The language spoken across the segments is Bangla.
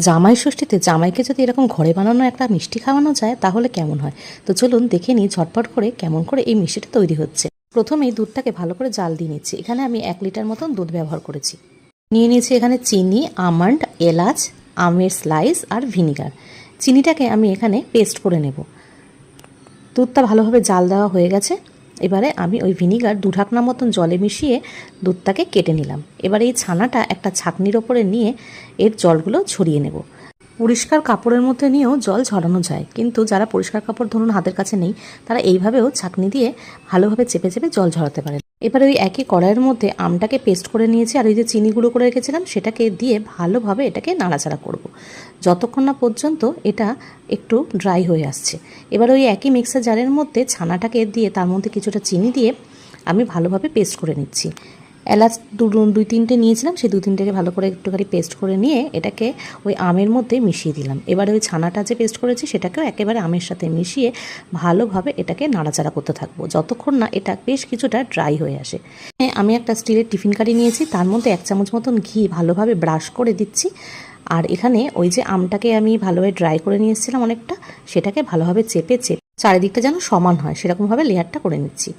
জামাই ষষ্ঠীতে জামাইকে যদি এরকম ঘরে বানানো একটা মিষ্টি খাওয়ানো যায় তাহলে কেমন হয়। তো চলুন দেখে নিই ঝটপট করে কেমন করে এই মিষ্টিটা তৈরি হচ্ছে। প্রথমেই দুধটাকে ভালো করে জাল দিয়ে নিচ্ছি। এখানে আমি 1 লিটার মতন দুধ ব্যবহার করেছি। নিয়ে নিয়েছি এখানে চিনি, আমন্ড, এলাচ, আমের স্লাইস আর ভিনিগার। চিনিটাকে আমি এখানে পেস্ট করে নেব। দুধটা ভালোভাবে জাল দেওয়া হয়ে গেছে। এবারে আমি ওই ভিনিগার 2 ঢাকনা মতন জলে মিশিয়ে দুধটাকে কেটে নিলাম। এবারে এই ছানাটা একটা ছাঁকনির ওপরে নিয়ে এর জলগুলো ঝরিয়ে নেব। পরিষ্কার কাপড়ের মধ্যে নিয়েও জল ঝরানো যায়, কিন্তু যারা পরিষ্কার কাপড় ধরুন হাতের কাছে নেই তারা এইভাবেও ছাঁকনি দিয়ে ভালোভাবে চেপে চেপে জল ঝরাতে পারেন। এবারে ওই একই কড়াইয়ের মধ্যে আমটাকে পেস্ট করে নিয়েছি আর ওই যে চিনি গুঁড়ো করে রেখেছিলাম সেটাকে দিয়ে ভালোভাবে এটাকে নাড়াচাড়া করব যতক্ষণ না পর্যন্ত এটা একটু ড্রাই হয়ে আসছে। এবার ওই একই মিক্সার জারের মধ্যে ছানাটাকে দিয়ে তার মধ্যে কিছুটা চিনি দিয়ে আমি ভালোভাবে পেস্ট করে নিচ্ছি। এলাচ 2-3টে নিয়েছিলাম, সেই 2-3টেকে ভালো করে একটুখানি পেস্ট করে নিয়ে এটাকে ওই আমের মধ্যে মিশিয়ে দিলাম। এবারে ওই ছানাটা যে পেস্ট করেছি সেটাকেও একেবারে আমের সাথে মিশিয়ে ভালোভাবে এটাকে নাড়াচাড়া করতে থাকবো যতক্ষণ না এটা বেশ কিছুটা ড্রাই হয়ে আসে। আমি একটা স্টিলের টিফিন কারি নিয়েছি, তার মধ্যে 1 চামচ মতন ঘি ভালোভাবে ব্রাশ করে দিচ্ছি। আর এখানে ওই যে আমটাকে আমি ভালোভাবে ড্রাই করে নিয়ে এসেছিলাম অনেকটা, সেটাকে ভালোভাবে চেপে চারিদিকটা যেন সমান হয় সেরকমভাবে লেয়ারটা করে নিচ্ছি।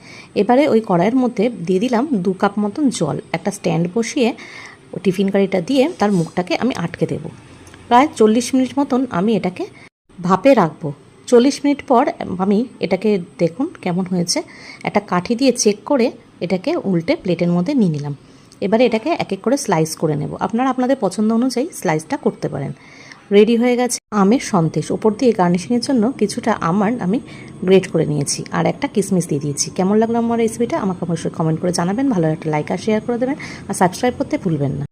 এবারে ওই কড়াইয়ের মধ্যে দিয়ে দিলাম 2 কাপ মতন জল। একটা স্ট্যান্ড বসিয়ে টিফিন কারিটা দিয়ে তার মুখটাকে আমি আটকে দেব। প্রায় 40 মিনিট মতন আমি এটাকে ভাপে রাখবো। 40 মিনিট পর আমি এটাকে দেখুন কেমন হয়েছে। একটা কাঠি দিয়ে চেক করে এটাকে উল্টে প্লেটের মধ্যে নিয়ে নিলাম। এবারে এটাকে এক এক করে স্লাইস করে নেব। আপনারা আপনাদের পছন্দ অনুযায়ী স্লাইসটা করতে পারেন। রেডি হয়ে গেছে আমের সন্দেশ। ওপর দিয়ে গার্নিশিংয়ের জন্য কিছুটা আমন্ড আমি গ্রেট করে নিয়েছি আর একটা কিশমিশ দিয়ে দিয়েছি। কেমন লাগলো আমার রেসিপিটা আমাকে অবশ্যই কমেন্ট করে জানাবেন। ভালো একটা লাইক আর শেয়ার করে দেবেন আর সাবস্ক্রাইব করতে ভুলবেন না।